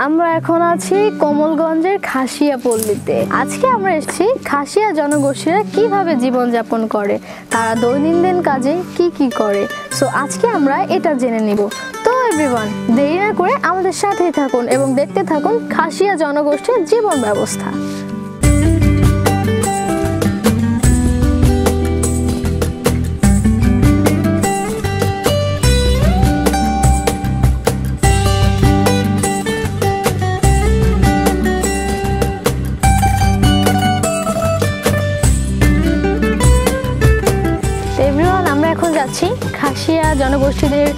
আমরা এখন আছি কোমলগঞ্জের খাসিয়া পল্লীতে। আজকে আমরা এসেছি খাসিয়া জনগোষ্ঠীরা কিভাবে জীবনযাপন করে, তারা দৈনন্দিন কাজে কি করে। সো আজকে আমরা এটা জেনে নিব। তো এভরিওয়ান, দেরি না করে আমাদের সাথেই থাকুন এবং দেখতে থাকুন খাসিয়া জনগোষ্ঠীর জীবন ব্যবস্থা। যাচ্ছি খাসিয়া জনগোষ্ঠীদের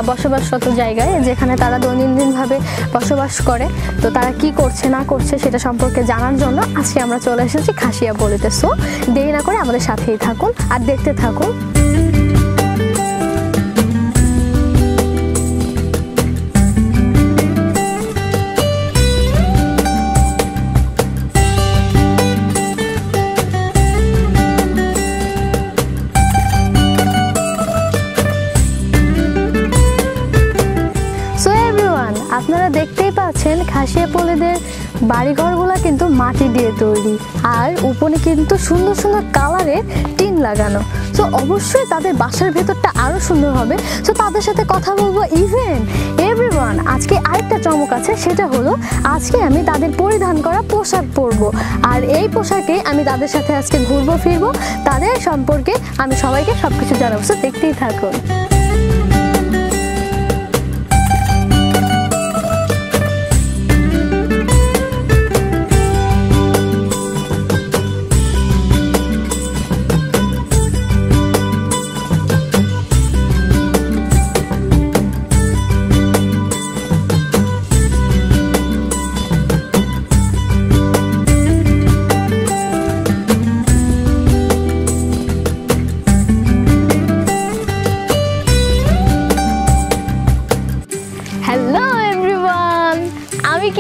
বসবাসরত জায়গায়, যেখানে তারা দৈনন্দিনভাবে বসবাস করে। তো তারা কি করছে না করছে সেটা সম্পর্কে জানার জন্য আজকে আমরা চলে এসেছি খাসিয়া পল্লীতে। সো দেরি না করে আমাদের সাথেই থাকুন আর দেখতে থাকুন। আপনারা দেখতেই পাচ্ছেন খাসিয়া পল্লীদের বাড়িঘরগুলো কিন্তু মাটি দিয়ে তৈরি, আর উপরে কিন্তু সুন্দর সুন্দর কালারের টিন লাগানো। তো অবশ্যই তাদের বাসার ভেতরটা আরও সুন্দর হবে। তো তাদের সাথে কথা বলবো। ইভেন এভরিওয়ান, আজকে আরেকটা চমক আছে, সেটা হলো আজকে আমি তাদের পরিধান করা পোশাক পরবো, আর এই পোশাকে আমি তাদের সাথে আজকে ঘুরবো ফিরবো। তাদের সম্পর্কে আমি সবাইকে সবকিছু জানাবো। তো দেখতেই থাকুন।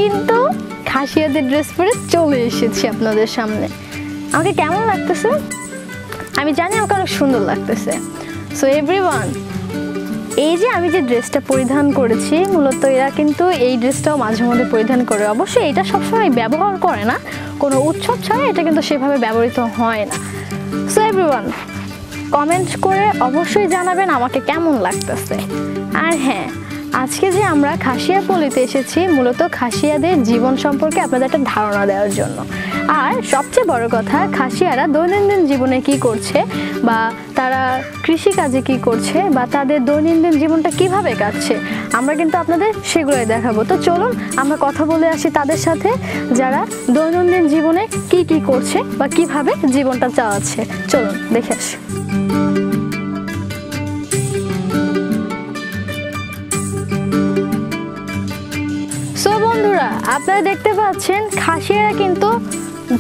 কিন্তু খাসিয়াদের ড্রেস পরে চলে এসেছি আপনাদের সামনে। আমাকে কেমন লাগতেছে? আমি জানি আমাকে অনেক সুন্দর লাগতেছে। সো এভরিওয়ান, এই যে আমি যে ড্রেসটা পরিধান করেছি, মূলত এরা কিন্তু এই ড্রেসটাও মাঝে মধ্যে পরিধান করে। অবশ্যই এটা সবসময় ব্যবহার করে না, কোনো উৎসব ছাড়া এটা কিন্তু সেভাবে ব্যবহৃত হয় না। সো এভরিওয়ান, কমেন্ট করে অবশ্যই জানাবেন আমাকে কেমন লাগতেছে। আর হ্যাঁ, আজকে যে আমরা খাসিয়া পল্লীতে এসেছি মূলত খাসিয়াদের জীবন সম্পর্কে আপনাদের একটা ধারণা দেওয়ার জন্য। আর সবচেয়ে বড় কথা, খাসিয়ারা দৈনন্দিন জীবনে কি করছে, বা তারা কৃষিকাজে কি করছে, বা তাদের দৈনন্দিন জীবনটা কিভাবে কাটছে, আমরা কিন্তু আপনাদের সেগুলোই দেখাবো। তো চলুন আমরা কথা বলে আসি তাদের সাথে, যারা দৈনন্দিন জীবনে কি করছে বা কিভাবে জীবনটা চালাচ্ছে। চলুন দেখে আসি। বন্ধুরা, আপনারা দেখতে পাচ্ছেন খাসিয়ারা কিন্তু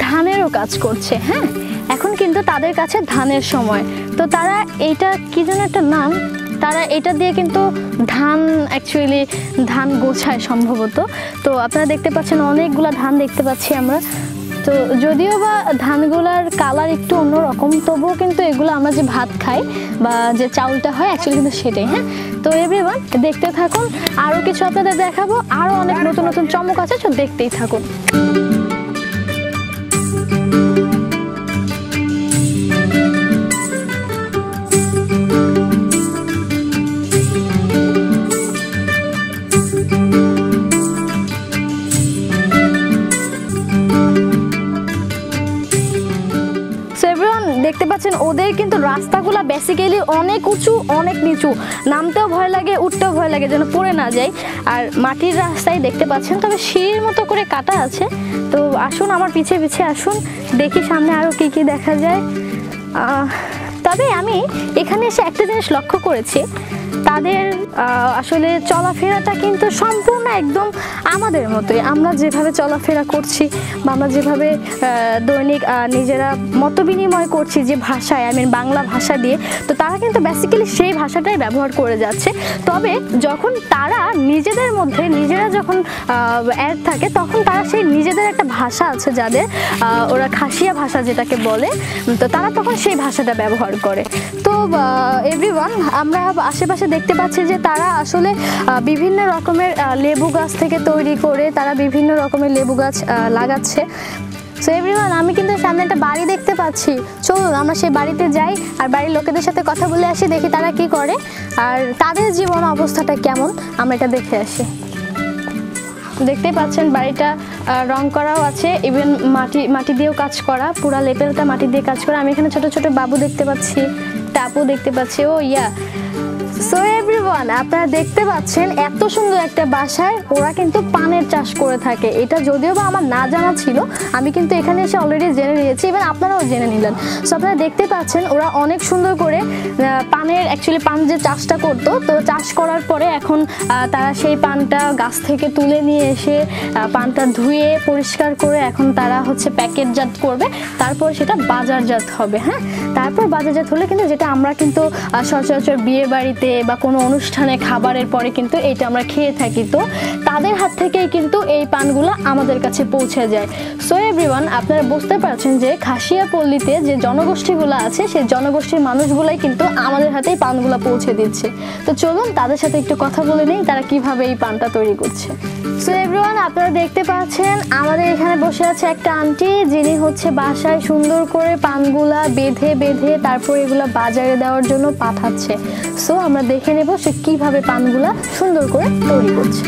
ধানেরও কাজ করছে। হ্যাঁ, এখন কিন্তু তাদের কাছে ধানের সময়। তো তারা এইটা কি যেন একটা নাম, তারা এটা দিয়ে কিন্তু অ্যাকচুয়ালি ধান গোছায় সম্ভবত। তো আপনারা দেখতে পাচ্ছেন অনেকগুলা ধান দেখতে পাচ্ছি আমরা। তো যদিও বা ধানগুলার কালার একটু অন্যরকম, তবুও কিন্তু এগুলো আমরা যে ভাত খাই বা যে চাউলটা হয় অ্যাকচুয়ালি কিন্তু সেটাই। হ্যাঁ, তো এভরিওয়ান দেখতে থাকুন, আরও কিছু আপনাদের দেখাবো, আরও অনেক নতুন নতুন চমক আছে। তো দেখতেই থাকুন। দেখতে পাচ্ছেন ওদের কিন্তু রাস্তাগুলো বেসিক্যালি অনেক উঁচু অনেক নিচু, নামতেও ভয় লাগে উঠতেও ভয় লাগে যেন পড়ে না যায়। আর মাটির রাস্তায় দেখতে পাচ্ছেন, তবে সিঁড়ির মতো করে কাটা আছে। তো আসুন আমার পিছে পিছে আসুন, দেখি সামনে আরও কি দেখা যায়। তবে আমি এখানে এসে একটা জিনিস লক্ষ্য করেছি, তাদের আসলে চলাফেরাটা কিন্তু সম্পূর্ণ একদম আমাদের মতোই। আমরা যেভাবে চলাফেরা করছি বা আমরা যেভাবে দৈনিক নিজেরা মত বিনিময় করছি যে ভাষায়, বাংলা ভাষা দিয়ে, তো তারা কিন্তু বেসিক্যালি সেই ভাষাটাই ব্যবহার করে যাচ্ছে। তবে যখন তারা নিজেদের মধ্যে নিজেরা যখন অ্যাড থাকে, তখন তারা সেই নিজেদের একটা ভাষা আছে যাদের ওরা খাসিয়া ভাষা যেটাকে বলে, তো তারা তখন সেই ভাষাটা ব্যবহার করে। তো এভরিওয়ান, আমরা আশেপাশে দেখতে পাচ্ছি যে তারা আসলে বিভিন্ন রকমের লেবু গাছ থেকে তৈরি করে তারা বিভিন্ন রকমের লেবু গাছ লাগাচ্ছে। সো এভরিওয়ান, আমি কিন্তু সামনে একটা বাড়ি দেখতে পাচ্ছি। চলুন আমরা সেই বাড়িতে যাই আর বাড়ির লোকেদের সাথে কথা বলে আসি, দেখি তারা কি করে আর তাদের জীবন অবস্থাটা কেমন, আমরা এটা দেখে আসি। দেখতেই পাচ্ছেন বাড়িটা রং করাও আছে, ইভেন মাটি দিয়েও কাজ করা, পুরা লেপেলটা মাটি দিয়ে কাজ করা। আমি এখানে ছোট ছোট বাবু দেখতে পাচ্ছি, টাপু দেখতে পাচ্ছি। ও ইয়া, সো এভরিওয়ান, আপনারা দেখতে পাচ্ছেন এত সুন্দর একটা বাসায় ওরা কিন্তু পানের চাষ করে থাকে। এটা যদিও বা আমার না জানা ছিল, আমি কিন্তু এখানে এসে অলরেডি জেনে নিয়েছি, ইভেন আপনারাও জেনে নিলেন। সো আপনারা দেখতে পাচ্ছেন ওরা অনেক সুন্দর করে পানের, অ্যাকচুয়ালি পান যে চাষটা করতো, তো চাষ করার পরে এখন তারা সেই পানটা গাছ থেকে তুলে নিয়ে এসে পানটা ধুয়ে পরিষ্কার করে এখন তারা হচ্ছে প্যাকেটজাত করবে, তারপর সেটা বাজারজাত হবে। হ্যাঁ, তারপর বাজারজাত হলে কিন্তু যেটা আমরা কিন্তু সচরাচর বিয়ে বাড়িতে বা কোনো অনুষ্ঠানে খাবারের পরে কিন্তু এইটা আমরা খেয়ে থাকি, তো তাদের হাত থেকেই কিন্তু এই পানগুলো আমাদের কাছে পৌঁছে যায়। সো এভরিওয়ান, আপনারা বুঝতে পারছেন যে খাসিয়াপল্লীতে যে জনগোষ্ঠীগুলো আছে সেই জনগোষ্ঠীর মানুষগুলাই কিন্তু আমাদের হাতেই পানগুলো পৌঁছে দিচ্ছে। তো চলুন তাদের সাথে একটু কথা বলে নেই তারা কিভাবে এই পানটা তৈরি করছে। সো এভরিওয়ান, আপনারা দেখতে পাচ্ছেন আমাদের এখানে বসে আছে একটা আন্টি, যিনি হচ্ছে বাসায় সুন্দর করে পানগুলা বেঁধে বেঁধে তারপর এগুলা বাজারে দেওয়ার জন্য পাঠাচ্ছে। সো আমরা দেখে নেব সে কিভাবে পানগুলা সুন্দর করে তৈরি করছে।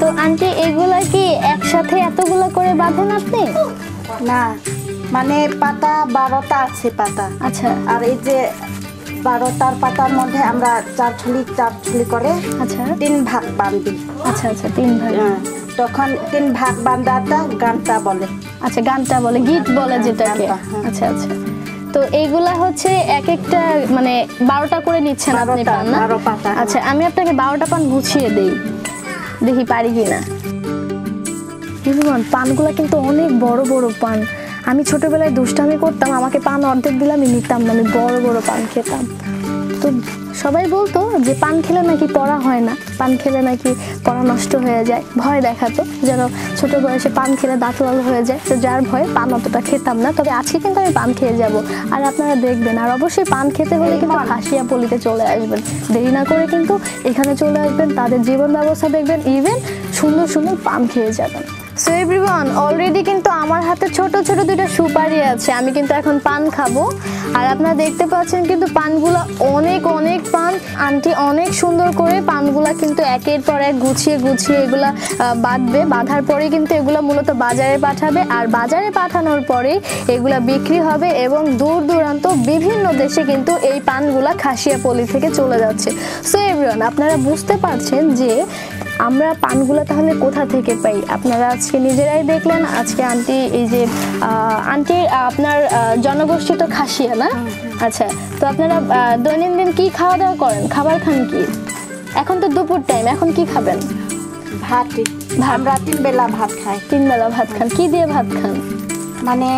তো আন্টি, এগুলা কি একসাথে এতগুলো করে বাঁধেন আপনি? না, মানে পাতা 12টা আছে পাতা। আচ্ছা, আর এই যে 12টার পাতার মধ্যে আমরা 4 ছুলি করে আচ্ছা 3 ভাগ বাঁধি। আচ্ছা আচ্ছা, 3 ভাগ। তখন 3 ভাগ বাঁধাটা গানটা বলে। আচ্ছা, গানটা বলে, গীত বলে যেটাকে। আচ্ছা আচ্ছা, তো এইগুলা হচ্ছে এক একটা মানে 12টা করে নিচ্ছেন আপনি পান না? 12 পাতা। আচ্ছা, আমি আপনাকে 12টা পান গুছিয়ে দেই, দেখি পারি কিনা। পানগুলা কিন্তু অনেক বড় বড় পান। আমি ছোটবেলায় দুষ্টামি করতাম, আমাকে পান অর্ধেক দিলে আমি নিতাম না, আমি বড় বড় পান খেতাম। তো সবাই বলতো যে পান খেলে নাকি পড়া হয় না, পান খেলে নাকি পড়া নষ্ট হয়ে যায়, ভয় দেখাতো যেন ছোট বয়সে পান খেলে দাঁত লাল হয়ে যায়। তো যার ভয়ে পান অতটা খেতাম না, তবে আজকে কিন্তু আমি পান খেয়ে যাব। আর আপনারা দেখবেন, আর অবশ্যই পান খেতে হলে কিন্তু খাসিয়াপল্লীতে চলে আসবেন, দেরি না করে কিন্তু এখানে চলে আসবেন, তাদের জীবন ব্যবস্থা দেখবেন, ইভেন সুন্দর সুন্দর পান খেয়ে যাবেন। সো এভরিওয়ান, অলরেডি কিন্তু আমার হাতে ছোট ছোট 2টা সুপারি আছে, আমি কিন্তু এখন পান খাবো। আর আপনারা দেখতে পাচ্ছেন কিন্তু পানগুলা অনেক অনেক পান, আন্টি অনেক সুন্দর করে পানগুলা কিন্তু একের পর এক গুছিয়ে গুছিয়ে এগুলা বাঁধবে, বাঁধার পরে কিন্তু এগুলা মূলত বাজারে পাঠাবে, আর বাজারে পাঠানোর পরেই এগুলা বিক্রি হবে এবং দূর দূরান্ত বিভিন্ন দেশে কিন্তু এই পানগুলা খাসিয়াপল্লী থেকে চলে যাচ্ছে। সো এভরিওয়ান, আপনারা বুঝতে পারছেন যে আমরা পানগুলো তাহলে কোথা থেকে পাই। আপনারা আজকে নিজেরাই দেখলেন, আজকে আন্টি এই যে আন্টি আপনার জনগোষ্ঠী তো খাসিয়া না? আচ্ছা, তো আপনারা দৈনন্দিন কি খাওয়া দাওয়া করেন, খাবার খান কি? এখন তো দুপুর টাইম, এখন কি খাবেন? ভাত। আমরা 3 বেলা ভাত খাই। 3 বেলা ভাত খান, কি দিয়ে ভাত খান? মানে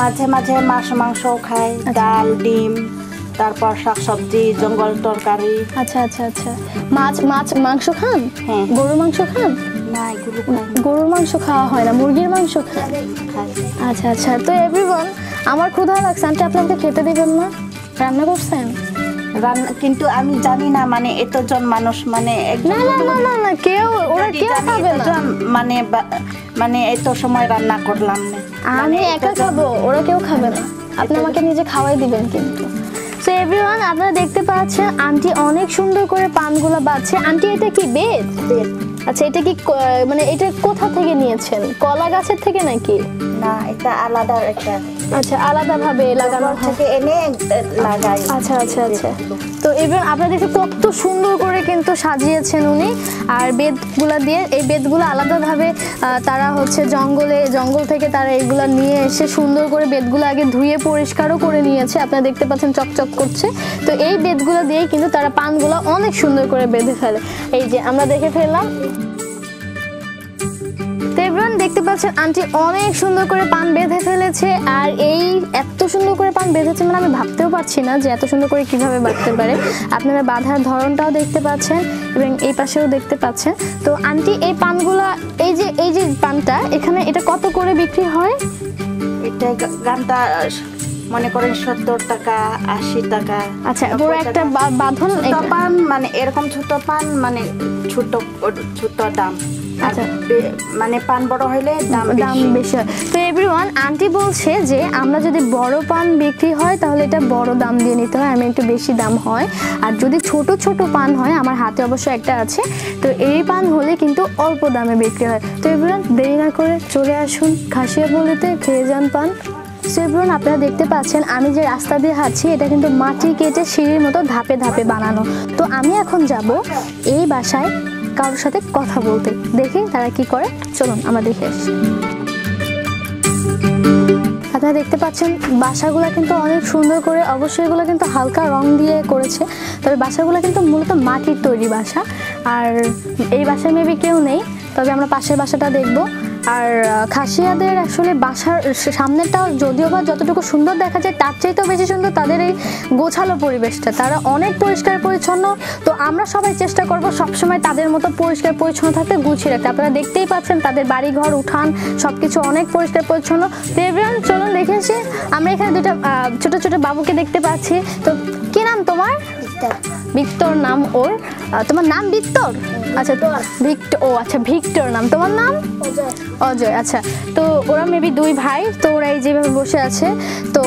মাঝে মাঝে মাংস খাই, ডাল, ডিম, তারপর শাকসবজি, জঙ্গল তরকারি। আচ্ছা আচ্ছা আচ্ছা, মাংস খান? হ্যাঁ। গরুর মাংস খান? না, এগুলো খাই। গরুর মাংস খাওয়া হয় না, মুরগির মাংস খান? আচ্ছা আচ্ছা, তো এভরিওয়ান, আমার ক্ষুধা লাগছে, আন্টি আপনাকে খেতে দিবেন না? রান্না করছেন? রান্না কিন্তু আমি জানি না, মানে এতজন মানুষ, মানে না না না না না, কেউ ওরা কেউ খাবে না, মানে মানে এত সময় রান্না করলাম না, আমি একা খাবো, ওরা কেউ খাবে না। আপনি আমাকে নিজে খাওয়াই দিবেন কিন্তু। সো এভরিওয়ান, আপনারা দেখতে পাচ্ছেন আন্টি অনেক সুন্দর করে পানগুলো বাঁধছে। আন্টি, এটা কি বেত? আচ্ছা, এটা কি মানে এটা কোথা থেকে নিয়েছেন, কলা গাছের থেকে নাকি? না, এটা আলাদা একটা। আচ্ছা, আলাদাভাবে লাগানো থেকে এনে লাগাই। আচ্ছা আচ্ছা আচ্ছা, তো এবার আপনারা দেখে কত সুন্দর করে কিন্তু সাজিয়েছেন উনি। আর বেতগুলা দিয়ে, এই বেতগুলো আলাদাভাবে তারা হচ্ছে জঙ্গল থেকে তারা এগুলা নিয়ে এসে সুন্দর করে বেতগুলো আগে ধুয়ে পরিষ্কারও করে নিয়েছে, আপনারা দেখতে পাচ্ছেন চকচক করছে। তো এই বেতগুলো দিয়েই কিন্তু তারা পানগুলো অনেক সুন্দর করে বেঁধে ফেলে। এই যে আমরা দেখে ফেললাম, এভরিওয়ান দেখতে পাচ্ছেন আন্টি অনেক সুন্দর করে পান বেঁধে ফেলেছে, আর এই এত সুন্দর করে পান বেঁধেছে মানে আমি ভাবতেও পারছি না যে এত সুন্দর করে কিভাবে বাঁধতে পারে। আপনারা বাঁধার ধরনটাও দেখতে পাচ্ছেন এবং এই পাশেও দেখতে পাচ্ছেন। তো আন্টি এই পানগুলা এই যে পানটা এখানে এটা কত করে বিক্রি হয়? এটা গানটা মনে করেন 70 টাকা 80 টাকা। আচ্ছা, পুরো একটা বাঁধন পান মানে এরকম ছোট পান মানে ছোট দাম। আচ্ছা, মানে পান বড় হইলে দাম বেশি হয়। তো এভরিওয়ান আন্টি বলছে যে আমরা যদি বড় পান বিক্রি হয় তাহলে এটা বড় দাম দিয়ে নিতে হয়, আমি একটু বেশি দাম হয়। আর যদি ছোট ছোট পান হয়, আমার হাতে অবশ্য একটা আছে, তো এই পান হলে কিন্তু অল্প দামে বিক্রি হয়। তো এভরিওয়ান দেরি না করে চলে আসুন খাসিয়াপল্লিতে, খেয়ে যান পান। এভরিওয়ান আপনারা দেখতে পাচ্ছেন আমি যে রাস্তা দিয়ে হাঁটছি এটা কিন্তু মাটি কেটে সিঁড়ির মতো ধাপে ধাপে বানানো। তো আমি এখন যাব এই বাসায় কারোর সাথে কথা বলতে, দেখি তারা কি করে। চলুন আমরা দেখে আসি। আপনারা দেখতে পাচ্ছেন বাসাগুলো কিন্তু অনেক সুন্দর করে, অবশ্যই এগুলো কিন্তু হালকা রং দিয়ে করেছে, তবে বাসাগুলো কিন্তু মূলত মাটির তৈরি বাসা। আর এই বাসায় মেবি কেউ নেই, তবে আমরা পাশের বাসাটা দেখবো। আর খাসিয়াদের আসলে বাসার সামনেটাও যদিও বা যতটুকু সুন্দর দেখা যায় তার চাইতেও বেশি সুন্দর তাদের এই গোছালো পরিবেশটা, তারা অনেক পরিষ্কার পরিচ্ছন্ন। তো আমরা সবাই চেষ্টা করব সবসময় তাদের মতো পরিষ্কার পরিচ্ছন্ন থাকতে, গুছিয়ে রাখতে। আপনারা দেখতেই পাচ্ছেন তাদের বাড়িঘর উঠান সব কিছু অনেক পরিষ্কার পরিচ্ছন্ন। তো এভরিওয়ান চলুন দেখে আসি। আমরা এখানে দুটো ছোট ছোট বাবুকে দেখতে পাচ্ছি। তো কি নাম তোমার? ভিক্টর নাম ওর। তোমার নাম ভিক্টর? আচ্ছা ভিক্টর, ও আচ্ছা ভিক্টর নাম। তোমার নাম? অজয়। আচ্ছা, তো ওরা মেবি দুই ভাই। তো ওরা এই যেভাবে বসে আছে, তো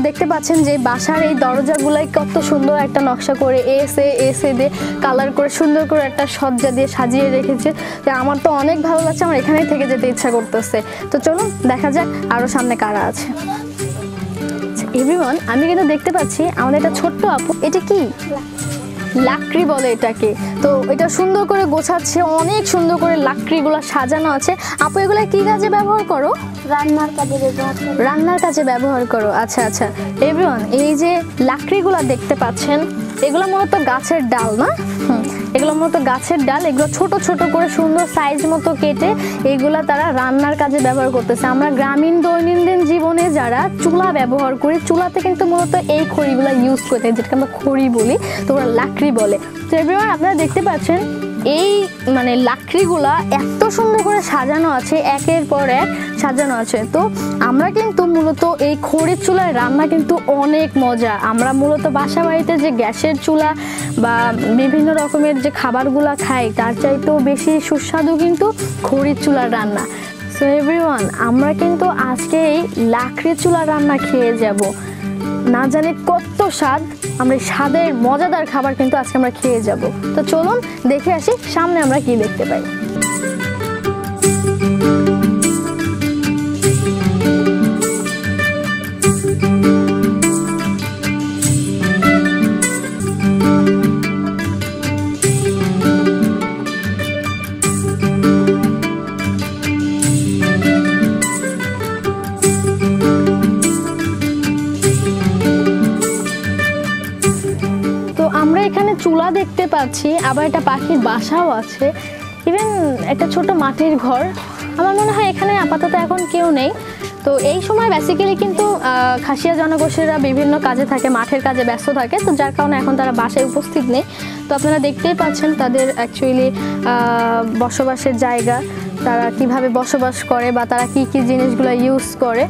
দেখতে পাচ্ছেন যে বাসার এই দরজাগুলাই কত সুন্দর একটা নকশা করে এসে দিয়ে কালার করে সুন্দর করে একটা সজ্জা দিয়ে সাজিয়ে রেখেছে। আমার তো অনেক ভালো লাগছে, আমার এখানেই থেকে যেতে ইচ্ছা করতেছে। তো চলুন দেখা যাক আরও সামনে কারা আছে। এভরিওয়ান আমি কিন্তু দেখতে পাচ্ছি আমাদের একটা ছোট্ট আপু, এটা কি লাকড়ি বলে এটাকে। তো এটা সুন্দর করে গোছাচ্ছে, অনেক সুন্দর করে লাকড়িগুলো সাজানো আছে। আপু এগুলো কি কাজে ব্যবহার করো? রান্নার কাজে ব্যবহার করো। রান্নার কাজে ব্যবহার করো, আচ্ছা আচ্ছা। এভরিওয়ান এই যে লাকড়িগুলো দেখতে পাচ্ছেন এগুলো মূলত গাছের ডাল না? এগুলো মূলত গাছের ডাল, এগুলো ছোট ছোট করে সুন্দর সাইজ মতো কেটে এগুলা তারা রান্নার কাজে ব্যবহার করতেছে। আমরা গ্রামীণ দৈনন্দিন জীবনে যারা চুলা ব্যবহার করি, চুলাতে কিন্তু মূলত এই খড়িগুলো ইউজ করতে, যেটাকে আমরা খড়ি বলি, তো ওরা লাকড়ি বলে। তো এভরিওয়ান আপনারা দেখতে পাচ্ছেন এই মানে লাকড়িগুলা এত সুন্দর করে সাজানো আছে, একের পর এক সাজানো আছে। তো আমরা কিন্তু মূলত এই খড়ির চুলায় রান্না কিন্তু অনেক মজা। আমরা মূলত বাসা বাড়িতে যে গ্যাসের চুলা বা বিভিন্ন রকমের যে খাবারগুলা খাই তার চাইতেও বেশি সুস্বাদু কিন্তু খড়ির চুলার রান্না। সো এভরিওয়ান আমরা কিন্তু আজকে এই লাকড়ির চুলার রান্না খেয়ে যাব। না জানি কত স্বাদ, আমরা স্বাদের মজাদার খাবার কিন্তু আজকে আমরা খেয়ে যাব। তো চলুন দেখে আসি সামনে আমরা কি দেখতে পাই। এখানে চুলা দেখতে পাচ্ছি, আবার একটা পাখির বাসাও আছে, ইভেন একটা ছোট মাটির ঘর। আমার মনে হয় এখানে আপাতত এখন কেউ নেই। তো এই সময় বেসিক্যালি কিন্তু খাসিয়া জনগোষ্ঠীরা বিভিন্ন কাজে থাকে, মাঠের কাজে ব্যস্ত থাকে, তো যার কারণে এখন তারা বাসায় উপস্থিত নেই। তো আপনারা দেখতেই পাচ্ছেন তাদের অ্যাকচুয়ালি বসবাসের জায়গা, তারা কিভাবে বসবাস করে বা তারা কি কি জিনিসগুলো ইউজ করে।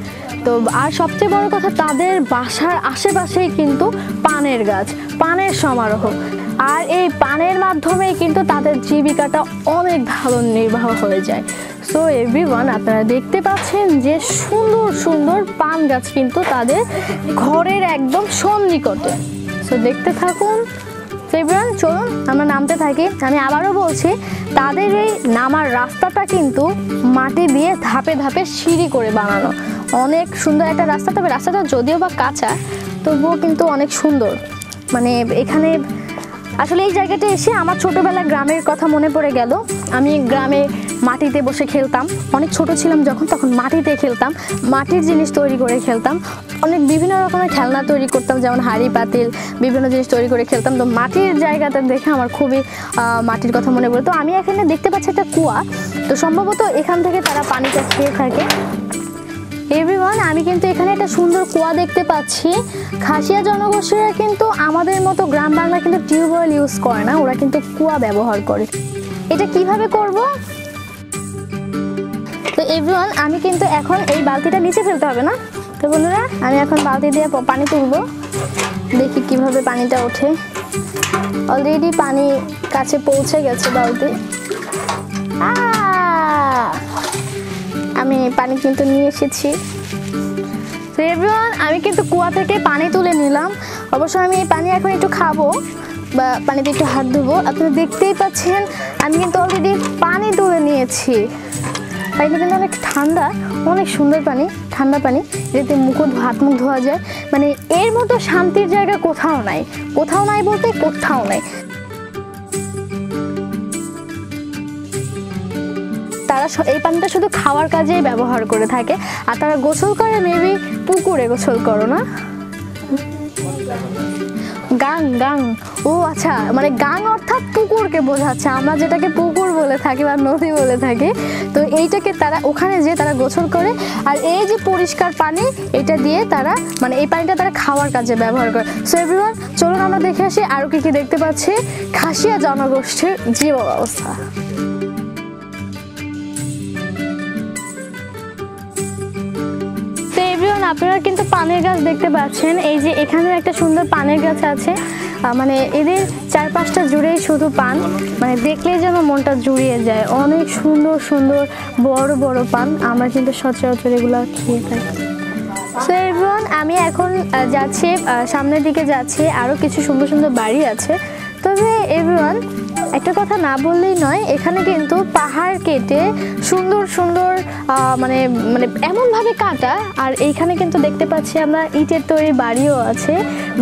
তো আর সবচেয়ে বড় কথা তাদের বাসার আশেপাশেই কিন্তু পানের গাছ, পানের সমারোহ, আর এই পানের মাধ্যমেই কিন্তু তাদের জীবিকাটা অনেক ভালো নির্বাহ হয়ে যায়। সো এভরিওয়ান আপনারা দেখতে পাচ্ছেন যে সুন্দর সুন্দর পান গাছ কিন্তু তাদের ঘরের একদম সন্নিকটে। সো দেখতে থাকুন। এভরিওয়ান চলুন আমরা নামতে থাকি। আমি আবারও বলছি তাদের এই নামার রাস্তাটা কিন্তু মাটি দিয়ে ধাপে ধাপে সিঁড়ি করে বানানো, অনেক সুন্দর একটা রাস্তা। তবে রাস্তাটা যদিও বা কাঁচা তবুও কিন্তু অনেক সুন্দর। মানে এখানে আসলে এই জায়গাটা এসে আমার ছোটবেলা গ্রামের কথা মনে পড়ে গেল। আমি গ্রামে মাটিতে বসে খেলতাম, অনেক ছোট ছিলাম যখন, তখন মাটিতে খেলতাম, মাটির জিনিস তৈরি করে খেলতাম, অনেক বিভিন্ন রকমের খেলনা তৈরি করতাম, যেমন হাঁড়ি পাতিল বিভিন্ন জিনিস তৈরি করে খেলতাম। তো মাটির জায়গাটা দেখে আমার খুবই মাটির কথা মনে পড়ে। তো আমি এখানে দেখতে পাচ্ছি একটা কুয়া, তো সম্ভবত এখান থেকে তারা পানিটা খেয়ে থাকে। এভরিওয়ান, আমি কিন্তু এখানে একটা সুন্দর কুয়া দেখতে পাচ্ছি। খাসিয়া জনগোষ্ঠীরা কিন্তু আমাদের মতো গ্রাম বাংলা কিন্তু টিউবওয়েল ইউজ করে না, ওরা কিন্তু কুয়া ব্যবহার করে। এটা কিভাবে করব? তো এভরিওয়ান, আমি কিন্তু এখন এই বালতিটা নিচে ফেলতে হবে না। তো বন্ধুরা, আমি এখন বালতি দিয়ে পানি তুলবো, দেখি কিভাবে পানিটা ওঠে। অলরেডি পানি কাছে পৌঁছে গেছে বালতি। আমি পানি কিন্তু নিয়ে এসেছি। তো এভরিওয়ান, আমি কিন্তু কুয়া থেকে পানি তুলে নিলাম। অবশ্য আমি এই পানি এখন একটু খাবো বা পানিতে একটু হাত ধুবো। আপনারা দেখতেই পাচ্ছেন আমি কিন্তু অলরেডি পানি তুলে নিয়েছি। পানিটা কিন্তু অনেক ঠান্ডা, অনেক সুন্দর পানি, ঠান্ডা পানি, এতে হাত মুখ ধোয়া যায়। মানে এর মতো শান্তির জায়গা কোথাও নাই, কোথাও নাই বলতে কোথাও নাই। তারা এই পানিটা শুধু খাওয়ার কাজেই ব্যবহার করে থাকে। আর তারা গোসল করে মেবি পুকুরে গোসল করো না, গাং গাং। ও আচ্ছা, মানে গাং অর্থাৎ পুকুরকে বোঝাচ্ছে, আমরা যেটাকে পুকুর বলে থাকি বা নদী বলে থাকি। তো এইটাকে তারা ওখানে যেয়ে তারা গোসল করে। আর এই যে পরিষ্কার পানি, এটা দিয়ে তারা মানে এই পানিটা তারা খাওয়ার কাজে ব্যবহার করে। সো এভরিওয়ান, চলুন আমরা দেখে আসি আরও কী কী দেখতে পাচ্ছি খাসিয়া জনগোষ্ঠীর জীবন ব্যবস্থা। আপনারা কিন্তু পানের গাছ দেখতে পাচ্ছেন। এই যে এখানেও একটা সুন্দর পানের গাছ আছে, মানে এদের চারপাশটা জুড়েই শুধু পান, মানে দেখলেই যেন মনটা জুড়িয়ে যায়। অনেক সুন্দর সুন্দর বড় বড় পান, আমরা কিন্তু সচরাচর এগুলো খেয়ে থাকি। সো এভরিওয়ান, আমি এখন যাচ্ছি সামনের দিকে যাচ্ছি, আরও কিছু সুন্দর সুন্দর বাড়ি আছে। তবে এভরিওয়ান, একটা কথা না বললেই নয়, এখানে কিন্তু পাহাড় কেটে সুন্দর সুন্দর মানে মানে এমনভাবে কাটা। আর এইখানে কিন্তু দেখতে পাচ্ছি আমরা ইটের তৈরি বাড়িও আছে।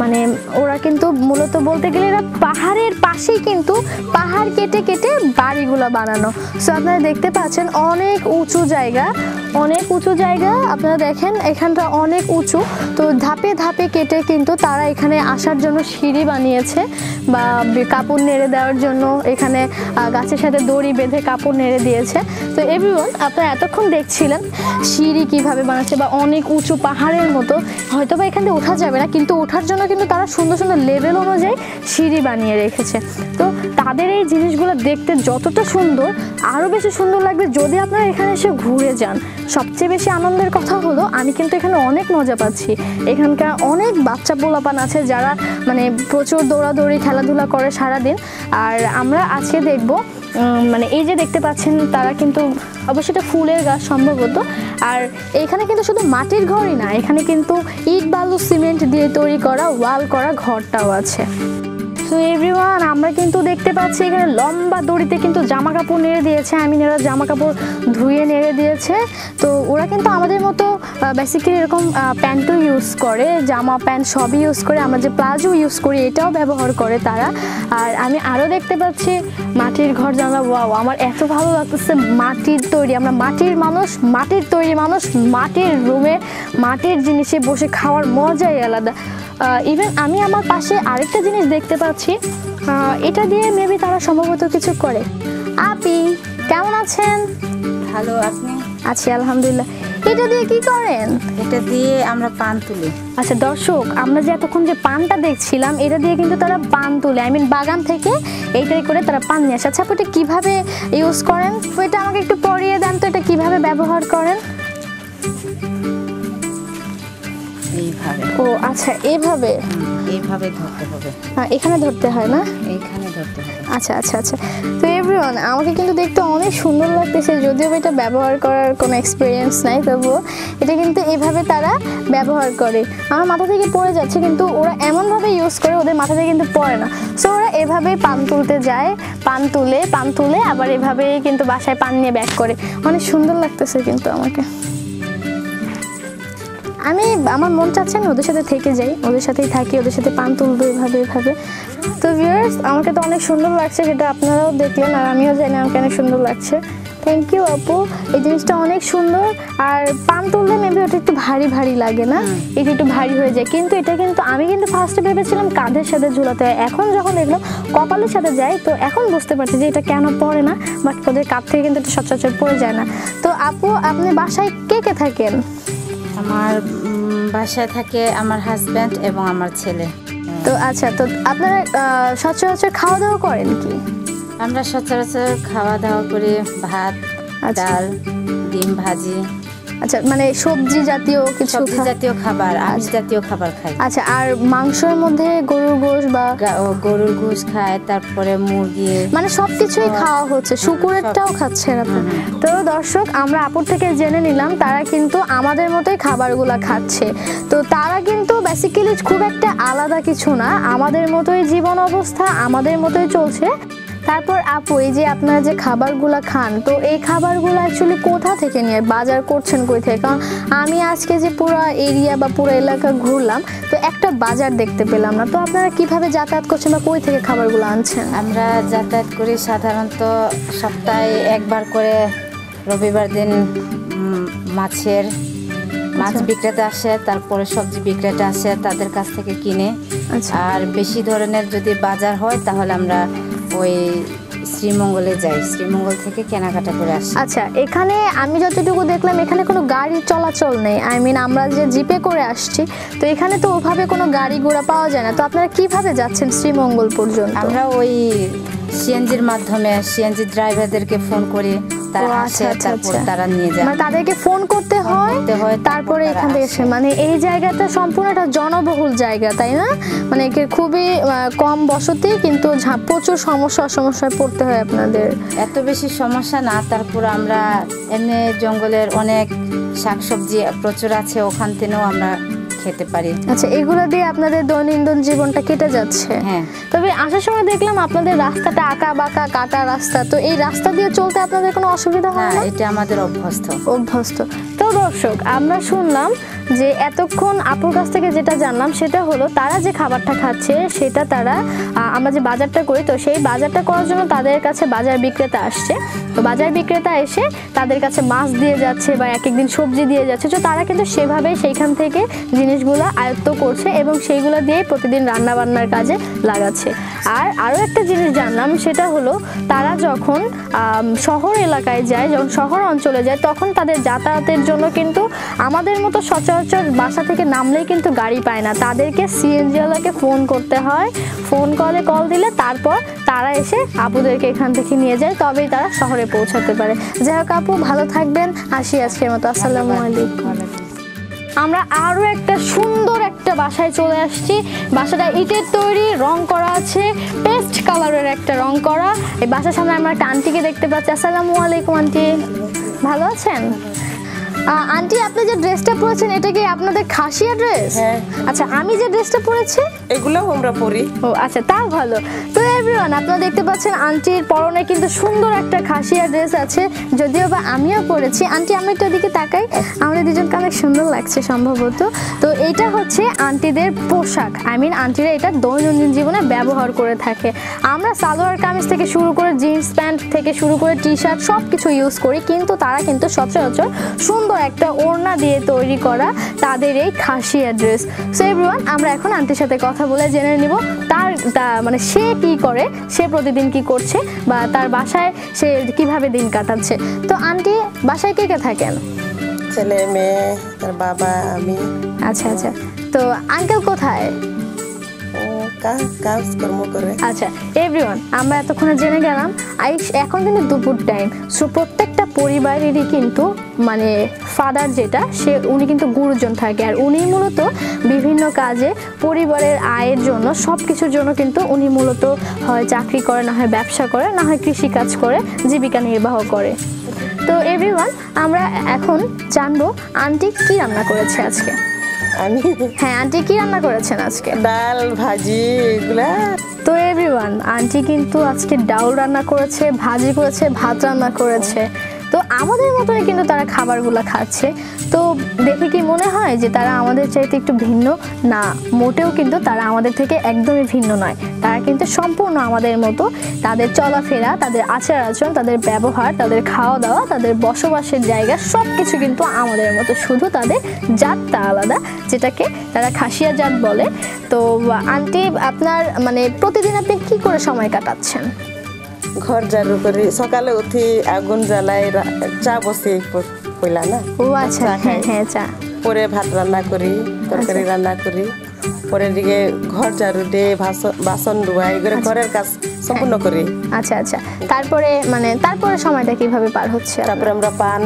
মানে ওরা কিন্তু মূলত বলতে গেলে এরা পাহাড়ের পাশেই কিন্তু পাহাড় কেটে কেটে বাড়িগুলো বানানো। সো আপনারা দেখতে পাচ্ছেন অনেক উঁচু জায়গা, অনেক উঁচু জায়গা। আপনারা দেখেন এখানটা অনেক উঁচু। তো ধাপে ধাপে কেটে কিন্তু তারা এখানে আসার জন্য সিঁড়ি বানিয়েছে বা কাপড় নেড়ে দেওয়ার জন্য এখানে গাছের সাথে দড়ি বেঁধে কাপড় নেড়ে দিয়েছে। তো এভরিওয়ান, আপনারা এতক্ষণ দেখছিলেন সিঁড়ি কিভাবে বানাচ্ছে বা অনেক উঁচু পাহাড়ের মতো। হয়তো বা এখান থেকে ওঠা যাবে না, কিন্তু ওঠার জন্য কিন্তু তারা সুন্দর সুন্দর লেভেল অনুযায়ী সিঁড়ি বানিয়ে রেখেছে। তো তাদের এই জিনিসগুলো দেখতে যতটা সুন্দর, আরও বেশি সুন্দর লাগবে যদি আপনারা এখানে এসে ঘুরে যান। সবচেয়ে বেশি আনন্দের কথা হলো আমি কিন্তু এখানে অনেক মজা পাচ্ছি। এখানকার অনেক বাচ্চা পোলাপান আছে যারা মানে প্রচুর দৌড়াদৌড়ি খেলাধুলা করে সারাদিন। আর আমরা আজকে দেখব মানে এই যে দেখতে পাচ্ছেন তারা কিন্তু অবশ্যই এটা ফুলের গাছ সম্ভবত। আর এখানে কিন্তু শুধু মাটির ঘরই না, এখানে কিন্তু ইট বালু সিমেন্ট দিয়ে তৈরি করা ওয়াল করা ঘরটাও আছে। তো এভরিওয়ান, আমরা কিন্তু দেখতে পাচ্ছি এখানে লম্বা দড়িতে কিন্তু জামা কাপড় নেড়ে দিয়েছে। ওরা জামা কাপড় ধুয়ে নেড়ে দিয়েছে। তো ওরা কিন্তু আমাদের মতো বেসিক্যালি এরকম প্যান্টও ইউজ করে, জামা প্যান্ট সবই ইউজ করে। আমরা যে প্লাজো ইউজ করি এটাও ব্যবহার করে তারা। আর আমি আরও দেখতে পাচ্ছি মাটির ঘর জানলা। ওয়াও, আমার এত ভালো লাগতেছে। মাটির তৈরি, আমরা মাটির মানুষ, মাটির তৈরি মানুষ, মাটির রুমে মাটির জিনিসে বসে খাওয়ার মজাই আলাদা। ইভেন আমি আমার পাশে আরেকটা জিনিস দেখতে পাচ্ছি, এটা দিয়ে মেবি তারা সম্ভবত কিছু করে। আপি কেমন আছেন? ভালো, আপনি? আছি আলহামদুলিল্লাহ। এটা দিয়ে কি করেন? এটা দিয়ে আমরা পান তুলি। আচ্ছা দর্শক, আমরা যে এতক্ষণ যে পানটা দেখছিলাম, এটা দিয়ে কিন্তু তারা পান তুলে, বাগান থেকে এইটাই করে তারা পান নিয়ে আসে। আচ্ছা, এটা কিভাবে ইউজ করেন? এটা আমাকে একটু পড়িয়ে দেন তো, এটা কিভাবে ব্যবহার করেন? এইভাবে। ও আচ্ছা, এইভাবে এইভাবে ধরতে হবে। এখানে ধরতে হয় না? এইখানে ধরতে হবে। আচ্ছা আচ্ছা আচ্ছা। তো এভরিওয়ান, আমাকে কিন্তু দেখতে অনেক সুন্দর লাগতেছে, যদিও এটা ব্যবহার করার কোনো এক্সপিরিয়েন্স নাই, তবুও এটা কিন্তু এভাবে তারা ব্যবহার করে। আমার মাথা থেকে পড়ে যাচ্ছে, কিন্তু ওরা এমনভাবে ইউজ করে ওদের মাথা থেকে কিন্তু পড়ে না। সো ওরা এভাবেই পান তুলতে যায়, পান তুলে আবার এভাবেই কিন্তু বাসায় পান নিয়ে ব্যাক করে। অনেক সুন্দর লাগতেছে কিন্তু আমাকে। আমার মন চাচ্ছে না ওদের সাথে থেকে যাই, ওদের সাথেই থাকি, ওদের সাথে পান তুলবো এভাবে। তো ভিউয়ার্স, আমাকে তো অনেক সুন্দর লাগছে, সেটা আপনারাও দেখলেন আর আমিও জানি আমাকে অনেক সুন্দর লাগছে। থ্যাংক ইউ আপু, এই জিনিসটা অনেক সুন্দর। আর পান তুললে মেবি ওটা একটু ভারী ভারী লাগে না, এটা একটু ভারী হয়ে যায়, কিন্তু এটা কিন্তু আমি কিন্তু ফার্স্টে ভেবেছিলাম কাঁধের সাথে ঝুলাতে হয়, এখন যখন দেখলাম কপালের সাথে যায় তো এখন বুঝতে পারছি যে এটা কেন পড়ে না, বাট ওদের কাঁধ থেকে কিন্তু এটা সচরাচর পড়ে যায় না। তো আপু, আপনি বাসায় কে কে থাকেন? আমার বাসায় থাকে আমার হাজব্যান্ড এবং আমার ছেলে। তো আচ্ছা, তো আপনারা সচরাচর খাওয়া দাওয়া করেন কি? আমরা সচরাচর খাওয়া দাওয়া করি ভাত, আচ্ছা। ডাল, ডিম ভাজি। আচ্ছা, মানে সবজি জাতীয় কিছু সবজি জাতীয় খাবার, আমিষ জাতীয় খাবার খাই। আচ্ছা, আর মাংসের মধ্যে গরুর গোশ বা গরুর গোশ খায়, তারপরে মুরগি, মানে সবকিছুই খাওয়া হচ্ছে, শুকুরেরটাও খাচ্ছেন আপনি। তো দর্শক, আমরা আপুর থেকে জেনে নিলাম তারা কিন্তু আমাদের মতোই খাবারগুলা খাচ্ছে। তো তারা কিন্তু বেসিক্যালি খুব একটা আলাদা কিছু না, আমাদের মতোই জীবন অবস্থা, আমাদের মতোই চলছে। তারপর আপু, এই যে আপনারা যে খাবারগুলা খান, তো এই খাবারগুলো অ্যাকচুয়ালি কোথা থেকে নিয়ে বাজার করছেন, কই থেকে? কারণ আমি আজকে যে পুরো এরিয়া বা পুরো এলাকা ঘুরলাম, তো একটা বাজার দেখতে পেলাম না। তো আপনারা কিভাবে যাতায়াত করছেন বা কই থেকে খাবারগুলো আনছেন? আমরা যাতায়াত করি সাধারণত সপ্তাহে একবার করে, রবিবার দিন মাছ বিক্রেতা আসে, তারপরে সবজি বিক্রেতা আসে, তাদের কাছ থেকে কিনে। আচ্ছা। আর বেশি ধরনের যদি বাজার হয় তাহলে আমরা ওই শ্রীমঙ্গলে যাই, শ্রীমঙ্গল থেকে কেনাকাটা করে আসি। আচ্ছা, এখানে আমি যতটুকু দেখলাম এখানে কোনো গাড়ি চলাচল নেই, আমরা যে জিপে করে আসছি, তো এখানে তো ওভাবে কোনো গাড়ি ঘোড়া পাওয়া যায় না। তো আপনারা কিভাবে যাচ্ছেন শ্রীমঙ্গল পর্যন্ত? আমরা ওই সিএনজির মাধ্যমে সিএনজি ড্রাইভারদেরকে ফোন করি, তারা আসে, তারপর তারা নিয়ে যায়। মানে তাদেরকে ফোন করতে হয়, তারপরে এখান থেকে এসে, মানে এই জায়গাটা সম্পূর্ণ একটা জনবহুল জায়গা, তাই না? মানে খুবই কম বসতি, কিন্তু প্রচুর সমস্যায় পড়তে হয় আপনাদের। এত বেশি সমস্যা না, তারপর আমরা এমনি জঙ্গলের অনেক শাকসবজি প্রচুর আছে, ওখান থেকেও আমরা খেতে পারি। আচ্ছা, এগুলো দিয়ে আপনাদের দৈনন্দিন জীবনটা কেটে যাচ্ছে। হ্যাঁ। তবে আসার সময় দেখলাম আপনাদের রাস্তাটা আঁকা বাঁকা, কাটা রাস্তা, তো এই রাস্তা দিয়ে চলতে আপনাদের কোনো অসুবিধা হয় না? এটা আমাদের অভ্যস্ত। তো দর্শক, আমরা শুনলাম যে এতক্ষণ আপুর কাছ থেকে যেটা জানলাম সেটা হলো তারা যে খাবারটা খাচ্ছে সেটা তারা আমরা যে বাজারটা করি, তো সেই বাজারটা করার জন্য তাদের কাছে বাজার বিক্রেতা আসছে। তো বাজার বিক্রেতা এসে তাদের কাছে মাছ দিয়ে যাচ্ছে বা এক একদিন সবজি দিয়ে যাচ্ছে, তো তারা কিন্তু সেভাবেই সেইখান থেকে জিনিসগুলো আয়ত্ত করছে এবং সেইগুলো দিয়েই প্রতিদিন রান্না বান্নার কাজে লাগাচ্ছে। আর আরও একটা জিনিস জানলাম, সেটা হলো তারা যখন শহর এলাকায় যায়, যখন শহর অঞ্চলে যায়, তখন তাদের যাতায়াতের জন্য কিন্তু আমাদের মতো সচরাচর বাসা থেকে নামলেই কিন্তু গাড়ি পায় না, তাদেরকে সিএনজিওয়ালাকে ফোন করতে হয়, ফোন কল দিলে তারপর তারা এসে আপুদেরকে এখান থেকে নিয়ে যায়, তবেই তারা শহরে পৌঁছাতে পারে। যাই হোক আপু, ভালো থাকবেন, আসি আজকের মতো, আসসালামু আলাইকুম। আমরা আরও একটা সুন্দর একটা বাসায় চলে আসছি। বাসাটা ইটের তৈরি, রং করা আছে, পেস্ট কালারের একটা রং করা। এই বাসার সামনে আমরা একটা আন্টিকে দেখতে পাচ্ছি। আসসালামু আলাইকুম আন্টি, ভালো আছেন? আন্টি, আপনি যে ড্রেসটা পরেছেন এটা কি আপনাদের খাসিয়া ড্রেস? হ্যাঁ। আচ্ছা, আমি যে ড্রেসটা পরেছি এগুলাও আমরা পরি। ও আচ্ছা, তাও ভালো। তো এভরিওয়ান, আপনারা দেখতে পাচ্ছেন আন্টির পরনে কিন্তু সুন্দর একটা খাসিয়া ড্রেস আছে, যদিও বা আমিও পরেছি। আন্টি, আমি একটু ওদিকে তাকাই, আমাদের দুজনকে অনেক সুন্দর লাগছে সম্ভবত। তো এটা হচ্ছে আন্টিদের পোশাক, আন্টিরা এটা দৈনন্দিন জীবনে ব্যবহার করে থাকে। আমরা সালোয়ার কামিজ থেকে শুরু করে জিন্স প্যান্ট থেকে শুরু করে টি শার্ট সব কিছু ইউজ করি, কিন্তু তারা কিন্তু সচরাচর সুন্দর একটা ওড়না দিয়ে তৈরি করা তাদের এই খাসিয়া ড্রেস। সো এভরিওয়ান, আমরা এখন আন্টির সাথে কথা বলে জেনে নিব তার মানে সে কি করে, সে প্রতিদিন কি করছে বা তার বাসায় সে কিভাবে দিন কাটাচ্ছে। তো আন্টি, বাসায় কে কে থাকেন? ছেলে, মেয়ে, তার বাবা, আমি। আচ্ছা, তো আঙ্কেল কোথায়? কাজকর্ম করে। আচ্ছা এভরিওয়ান, আমরা এতক্ষণে জেনে গেলাম এখন কিন্তু দুপুর টাইম। সো প্রত্যেকটা পরিবারেরই কিন্তু মানে ফাদার যেটা উনি কিন্তু গুরুজন থাকে, আর উনি মূলত বিভিন্ন কাজে পরিবারের আয়ের জন্য সব কিছুর জন্য কিন্তু উনি মূলত হয় চাকরি করে, না হয় ব্যবসা করে, না হয় কৃষিকাজ করে জীবিকা নির্বাহ করে। তো এভরিওয়ান, আমরা এখন জানবো আন্টি কি রান্না করেছে আজকে। হ্যাঁ আন্টি, কি রান্না করেছেন আজকে? ডাল, ভাজি, এগুলা। তো এভরিওয়ান, আন্টি কিন্তু আজকে ডাউল রান্না করেছে, ভাজি করেছে, ভাত রান্না করেছে। তো আমাদের মতনই কিন্তু তারা খাবারগুলো খাচ্ছে। তো দেখে কি মনে হয় যে তারা আমাদের চাইতে একটু ভিন্ন? না, মোটেও কিন্তু তারা আমাদের থেকে একদমই ভিন্ন নয়। তারা কিন্তু সম্পূর্ণ আমাদের মতো। তাদের চলাফেরা, তাদের আচার আচরণ, তাদের ব্যবহার, তাদের খাওয়া দাওয়া, তাদের বসবাসের জায়গা সব কিছু কিন্তু আমাদের মতো, শুধু তাদের জাতটা আলাদা, যেটাকে তারা খাসিয়া জাত বলে। তো আন্টি, আপনার মানে প্রতিদিন আপনি কি করে সময় কাটাচ্ছেন? ঘর ঝাড়ু করি, সকালে উঠি আগুন জ্বালাই, চা বসি পয়লা না, ও আচ্ছা, চা খাই। হ্যাঁ চা। পরে ভাত রান্না করি, তরকারি রান্না করি, পরে দিকে ঘর ঝাড়ু দিয়ে বাসন ধোয়াই, ঘরের কাজ সম্পূর্ণ করি। আচ্ছা আচ্ছা, তারপরে সময়টা কিভাবে পার হচ্ছে? তারপরে আমরা পান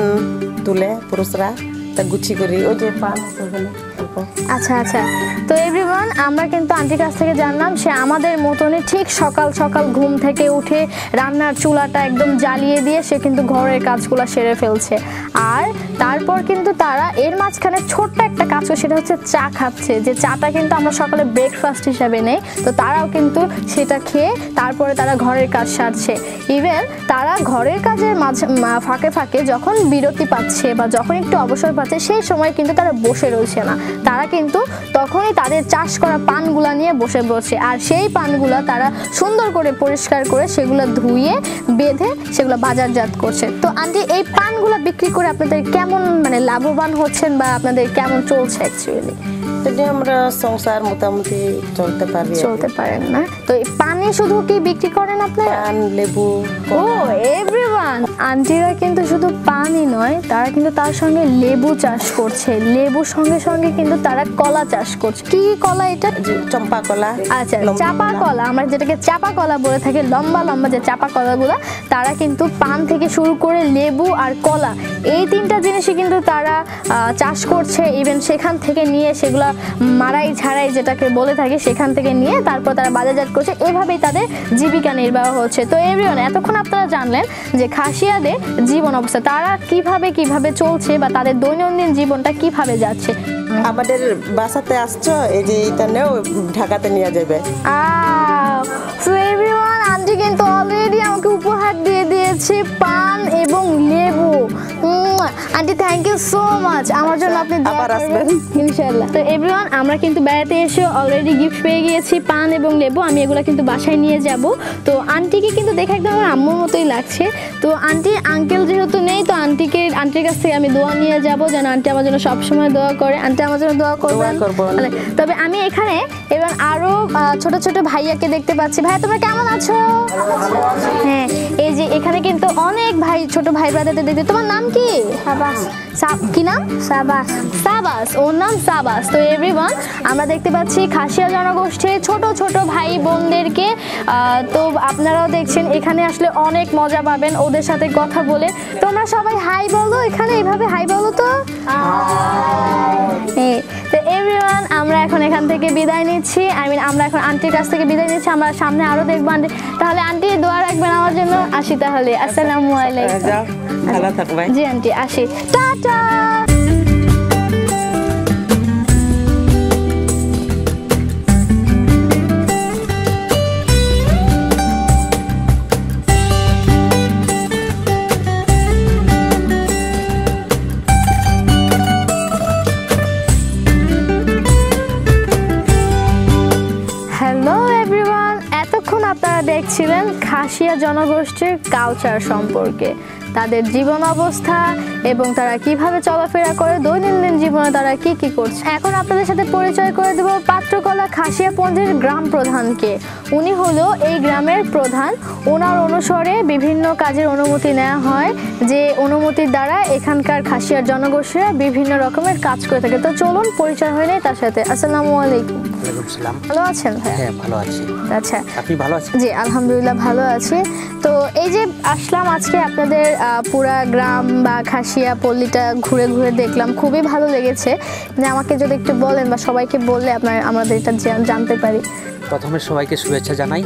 তুলে পুরুষরা তা গুছি করি, ওই যে পান ওখানে অল্প। আচ্ছা আচ্ছা, তো এভরিওয়ান, আমরা কিন্তু আন্টির কাছ থেকে জানলাম সে আমাদের মতনই ঠিক সকাল সকাল ঘুম থেকে উঠে রান্নার চুলাটা একদম জ্বালিয়ে দিয়ে সে কিন্তু ঘরের কাজগুলো সেরে ফেলছে। আর তারপর কিন্তু তারা এর মাঝখানে ছোট্ট একটা কাজ করে, সেটা হচ্ছে চা খাচ্ছে। যে চাটা কিন্তু আমরা সকালে ব্রেকফাস্ট হিসাবে নেই, তো তারাও কিন্তু সেটা খেয়ে তারপরে তারা ঘরের কাজ সারছে। ইভেন তারা ঘরের কাজের ফাঁকে ফাঁকে যখন বিরতি পাচ্ছে বা যখন একটু অবসর পাচ্ছে, সেই সময় কিন্তু তারা বসে রয়েছে না, তারা কিন্তু তখনই তাদের চাষ করা পানগুলা নিয়ে বসে পড়ছে। আর সেই পানগুলা তারা সুন্দর করে পরিষ্কার করে সেগুলো ধুয়ে বেঁধে সেগুলো বাজারজাত করছে। তো আন্টি, এই পানগুলো বিক্রি করে আপনাদের কেমন লাভবান হচ্ছেন বা আপনাদের কেমন চলছে অ্যাকচুয়ালি? যদি আমরা সংসার মোটামুটি চলতে পারি। চলতে পারেন না? তো এই পানি শুধু কি বিক্রি করেন আপনারা? পান, লেবু। ও এভরিওয়ান, আন্টিরা কিন্তু শুধু পানই নয়, তারা কিন্তু তার সঙ্গে লেবু চাষ করছে। লেবুর সঙ্গে সঙ্গে কিন্তু তারা কলা চাষ করছে। কি কলা এটা? চম্পা কলা। আচ্ছা, চাপা কলা, আমরা যেটাকে চাপা কলা বলে থাকি, লম্বা লম্বা যে চাপা কলাগুলো, তারা কিন্তু পান থেকে শুরু করে লেবু আর কলা, এই তিনটা জিনিসই কিন্তু তারা চাষ করছে। ইভেন সেখান থেকে নিয়ে সেগুলো মারাই ঝাড়াই যেটাকে বলে থাকি, সেখান থেকে নিয়ে তারপর তারা বাজারজাত করছে। এভাবেই তাদের জীবিকা নির্বাহ হচ্ছে। তো এভরিওয়ান, এতক্ষণ আপনারা জানলেন যে খাসিয়াদের জীবন অবস্থা, তারা কিভাবে চলছে বা তাদের দৈনন্দিন জীবনটা কিভাবে যাচ্ছে। আমাদের বাসাতে আসছো, এই যে এটা নেও, ঢাকাতে নিয়ে যাবে। সো এভরিওয়ান, আন্টি কিন্তু অলরেডি আমাকে উপহার দিয়ে দিয়েছে পান এবং লেবু। Aunty, thank you so much. আমার জন্য আপনি আবার আসবেন ইনশাআল্লাহ। তো এভরিওয়ান, আমরা কিন্তু বেড়াতে এসে অলরেডি গিফট পেয়ে গিয়েছি, পান এবং লেবু। আমি এগুলো কিন্তু বাসায় নিয়ে যাব। তো আন্টিকে কিন্তু দেখে একদম আমার আম্মুর মতোই লাগছে। তো আন্টি, আঙ্কেল যেহেতু নেই, তো আন্টির কাছ থেকে আমি দোয়া নিয়ে যাব, যেন আন্টি আমার জন্য সবসময় দোয়া করে। আন্টি আমার জন্য দোয়া করবেন। তবে আমি এখানে এবার আরো ছোট ছোট ভাইয়াকে দেখতে পাচ্ছি। ভাই, তোমরা কেমন আছো? হ্যাঁ, এই যে এখানে কিন্তু অনেক ছোট ভাই ব্রাদারদের দেখতে। তোমার নাম কি? কি নাম? সাবাস। ওর নাম সাবাস। তো এভরিওয়ান, আমরা দেখতে পাচ্ছি খাসিয়া জনগোষ্ঠীর ছোট ছোট ভাই বোনদেরকে। তো আপনারাও দেখছেন, এখানে আসলে অনেক মজা পাবেন ওদের সাথে কথা বলে। তোমরা সবাই হাই বলো, এখানে এইভাবে হাই বলো তো। তো এভরিওয়ান, আমরা এখন এখান থেকে বিদায় নিচ্ছি। আমরা এখন আন্টির কাছ থেকে বিদায় নিচ্ছি। আমরা সামনে আরো দেখবো আন্টি। তাহলে আন্টি দোয়া রাখবেন আমার জন্য। আসি তাহলে। আসসালামু আলাইকুম। ভালো থাকবে। জি আন্টি, আসি। টাটা। হ্যালো এভরিওয়ান, এতক্ষণ আপনারা দেখছিলেন খাসিয়া জনগোষ্ঠীর কালচার সম্পর্কে, তাদের জীবন অবস্থা এবং তারা কিভাবে চলাফেরা করে, দৈনন্দিন জীবনে তারা কি কি করছে। এখন আপনাদের সাথে পরিচয় করে দেব পাত্রকলা খাসিয়াপঞ্জের গ্রাম প্রধানকে। উনি হলো এই গ্রামের প্রধান। ওনার অনুসরে বিভিন্ন কাজের অনুমতি নেওয়া হয়, যে অনুমতির দ্বারা এখানকার খাসিয়ার জনগোষ্ঠীরা বিভিন্ন রকমের কাজ করে থাকে। তো চলুন পরিচয় হয়ে নেই তার সাথে। আসসালামু আলাইকুম। ভালো আছেন ভাই? হ্যাঁ, ভালো আছি। আচ্ছা, আপনি ভালো আছেন? জি আলহামদুলিল্লাহ ভালো আছি। তো এই যে আসলাম আজকে আপনাদের পুরা গ্রাম বা খাসিয়া পল্লীটা ঘুরে ঘুরে দেখলাম, খুবই ভালো লেগেছে। আমাকে যদি একটু বলেন বা সবাইকে বললে আমাদের এটা জানতে পারি। প্রথমে সবাইকে শুভেচ্ছা জানাই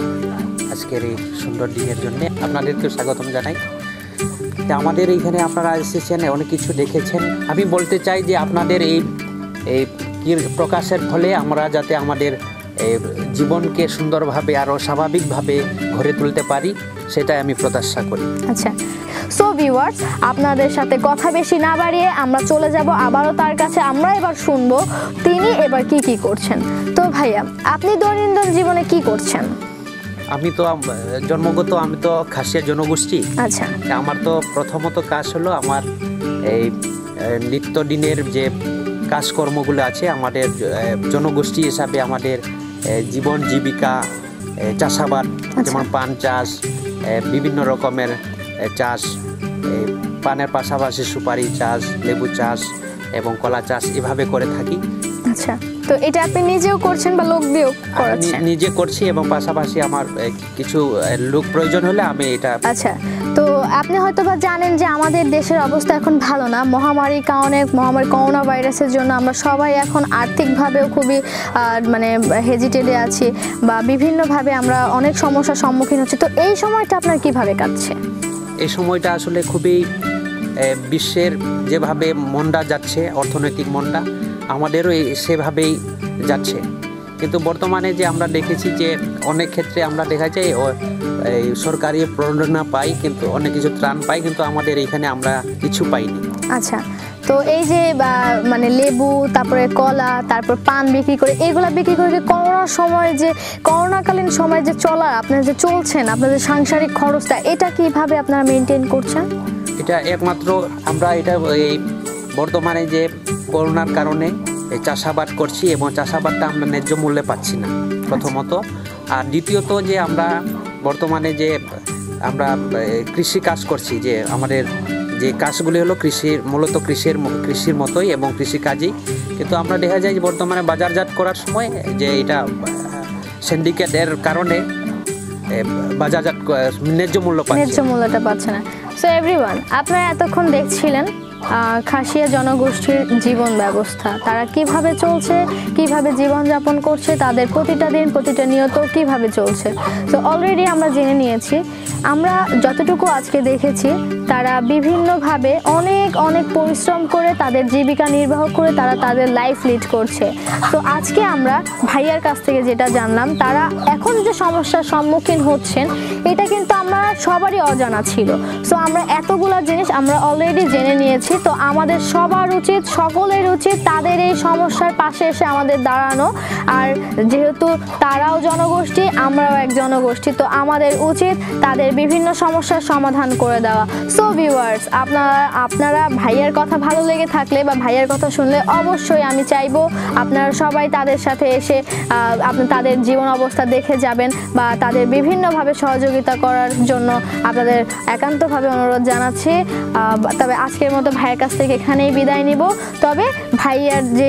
আজকের এই সুন্দর দিনের জন্য। আপনাদেরকেও স্বাগতম জানাই। আমাদের এইখানে আপনারা এসেছেন, অনেক কিছু দেখেছেন। আমি বলতে চাই যে আপনাদের এই প্রকাশের ফলে আমরা যাতে আমাদের জীবনকে সুন্দরভাবে আরও স্বাভাবিকভাবে গড়ে তুলতে পারি, সেটাই আমি প্রত্যাশা করি। আচ্ছা, সো ভিউয়ার্স, আপনাদের সাথে কথা বেশি না বাড়িয়ে আমরা চলে যাব আবারও তার কাছে। আমরা এবার শুনবো তিনি এবার কি কি করছেন। তো ভাইয়া, আপনি দৈনন্দিন জীবনে কি করছেন? আমি তো জন্মগত আমি তো খাসিয়া জনগোষ্ঠী। আচ্ছা, আমার তো প্রথমত কাজ হলো আমার এই নিত্যদিনের যে কাজকর্মগুলো আছে আমাদের জনগোষ্ঠী হিসাবে আমাদের জীবন জীবিকা চাষাবাদ, যেমন পান চাষ, বিভিন্ন রকমের চাষ, পানের পাশাপাশি সুপারি চাষ, লেবু চাষ এবং কলা চাষ এভাবে করে থাকি। আচ্ছা, তো এটা আপনি নিজেও করছেন বা লোক দিয়েও করাচ্ছেন? নিজে করছি এবং পাশাপাশি আমার কিছু লোক প্রয়োজন হলে আমি এটা। আচ্ছা, তো আপনি হয়তো বা জানেন যে আমাদের দেশের অবস্থা এখন ভালো না। মহামারী করোনা ভাইরাসের জন্য আমরা সবাই এখন আর্থিকভাবেও খুবই মানে হেজিটেডে আছি বা বিভিন্নভাবে আমরা অনেক সমস্যার সম্মুখীন হচ্ছি। তো এই সময়টা আপনার কিভাবে কাটছে? এই সময়টা আসলে খুবই বিশ্বের যেভাবে মন্দা যাচ্ছে, অর্থনৈতিক মন্দা, আমাদেরও সেভাবেই যাচ্ছে। কিন্তু বর্তমানে যে আমরা দেখেছি যে অনেক ক্ষেত্রে আমরা দেখা যায় এই সরকারি প্রণোদনা পাই, কিন্তু অনেক কিছু ত্রাণ পাই, কিন্তু আমাদের এইখানে আমরা কিছু পাইনি। আচ্ছা, তো এই যে মানে লেবু, তারপরে কলা, তারপর পান বিক্রি করে, এগুলা বিক্রি করে করোনাকালীন সময় যে চলা আপনারা যে চলছেন, আপনাদের সাংসারিক খরচটা এটা কিভাবে আপনারা মেনটেন করছেন? এটা একমাত্র আমরা এটা এই বর্তমানে যে করোনার কারণে চাষাবাদ করছি এবং চাষাবাদটা আমরা ন্যায্য মূল্যে পাচ্ছি না প্রথমত। আর দ্বিতীয়ত যে আমরা বর্তমানে যে আমরা কৃষি কাজ করছি, যে আমাদের যে কাজগুলি হলো মূলত কৃষির মতোই এবং কৃষিকাজই, কিন্তু আমরা দেখা যায় যে বর্তমানে বাজারজাত করার সময় যে এটা সিন্ডিকেটের কারণে বাজারজাত ন্যায্য মূল্যটা পাচ্ছে না। সো এভরিওয়ান, আপনারা এতক্ষণ দেখছিলেন খাসিয়া জনগোষ্ঠীর জীবন ব্যবস্থা, তারা কিভাবে চলছে, কিভাবে জীবনযাপন করছে, তাদের প্রতিটা দিন প্রতিটা নিয়ত কিভাবে চলছে। তো অলরেডি আমরা জেনে নিয়েছি, আমরা যতটুকু আজকে দেখেছি তারা বিভিন্নভাবে অনেক পরিশ্রম করে তাদের জীবিকা নির্বাহ করে তারা তাদের লাইফ লিড করছে। তো আজকে আমরা ভাইয়ার কাছ থেকে যেটা জানলাম, তারা এখন যে সমস্যার সম্মুখীন হচ্ছেন এটা কিন্তু আমরা সবারই অজানা ছিল। সো আমরা এতগুলা জিনিস আমরা অলরেডি জেনে নিয়েছি। তো আমাদের সবার উচিত, সকলের উচিত তাদের এই সমস্যার পাশে এসে আমাদের দাঁড়ানো। আর যেহেতু তারাও জনগোষ্ঠী, আমরাও এক জনগোষ্ঠী, তো আমাদের উচিত তাদের বিভিন্ন সমস্যার সমাধান করে দেওয়া। সো ভিউয়ার্স, আপনারা ভাইয়ার কথা ভালো লেগে থাকলে বা ভাইয়ার কথা শুনলে অবশ্যই আমি চাইবো আপনারা সবাই তাদের সাথে এসে তাদের জীবন অবস্থা দেখে যাবেন বা তাদের বিভিন্নভাবে সহযোগিতা করার জন্য আপনাদের একান্তভাবে অনুরোধ জানাচ্ছি। তবে আজকের মতো ভাইয়ের কাছ থেকে এখানেই বিদায় নিব। তবে ভাইয়ার যে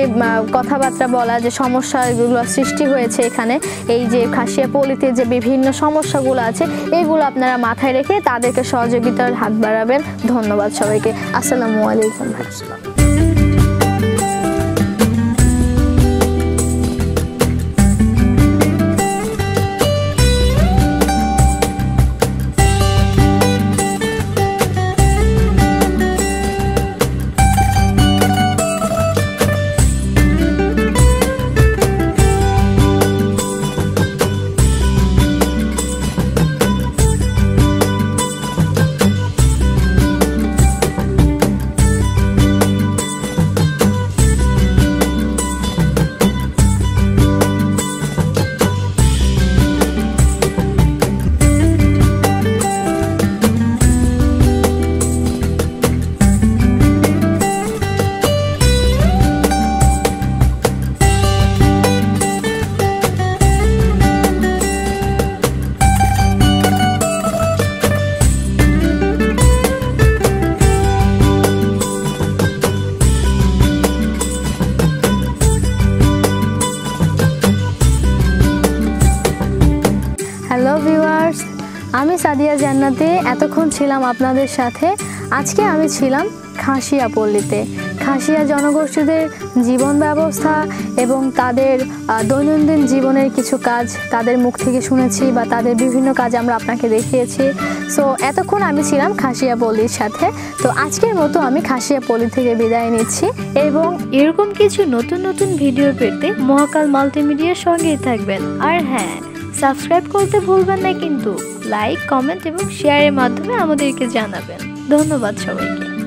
কথাবার্তা বলা, যে সমস্যাগুলো সৃষ্টি হয়েছে এখানে, এই যে খাসিয়া পল্লীতে যে বিভিন্ন সমস্যাগুলো আছে, এগুলো আপনারা মাথায় রেখে তাদেরকে সহযোগিতার হাত বাড়াবেন। ধন্যবাদ সবাইকে। আসসালামু আলাইকুম। হ্যালো ভিউয়ার্স, আমি সাদিয়া জান্নাতি এতক্ষণ ছিলাম আপনাদের সাথে। আজকে আমি ছিলাম খাসিয়া পল্লীতে। খাসিয়া জনগোষ্ঠীদের জীবন ব্যবস্থা এবং তাদের দৈনন্দিন জীবনের কিছু কাজ তাদের মুখ থেকে শুনেছি বা তাদের বিভিন্ন কাজ আমরা আপনাকে দেখিয়েছি। সো এতক্ষণ আমি ছিলাম খাসিয়া পল্লীর সাথে। তো আজকের মতো আমি খাসিয়া পল্লী থেকে বিদায় নিচ্ছি এবং এরকম কিছু নতুন নতুন ভিডিও পেতে মহাকাল মাল্টিমিডিয়ার সঙ্গেই থাকবেন। আর হ্যাঁ, সাবস্ক্রাইব করতে ভুলবেন না কিন্তু। লাইক, কমেন্ট এবং শেয়ারের মাধ্যমে আমাদেরকে জানাবেন। ধন্যবাদ সবাইকে।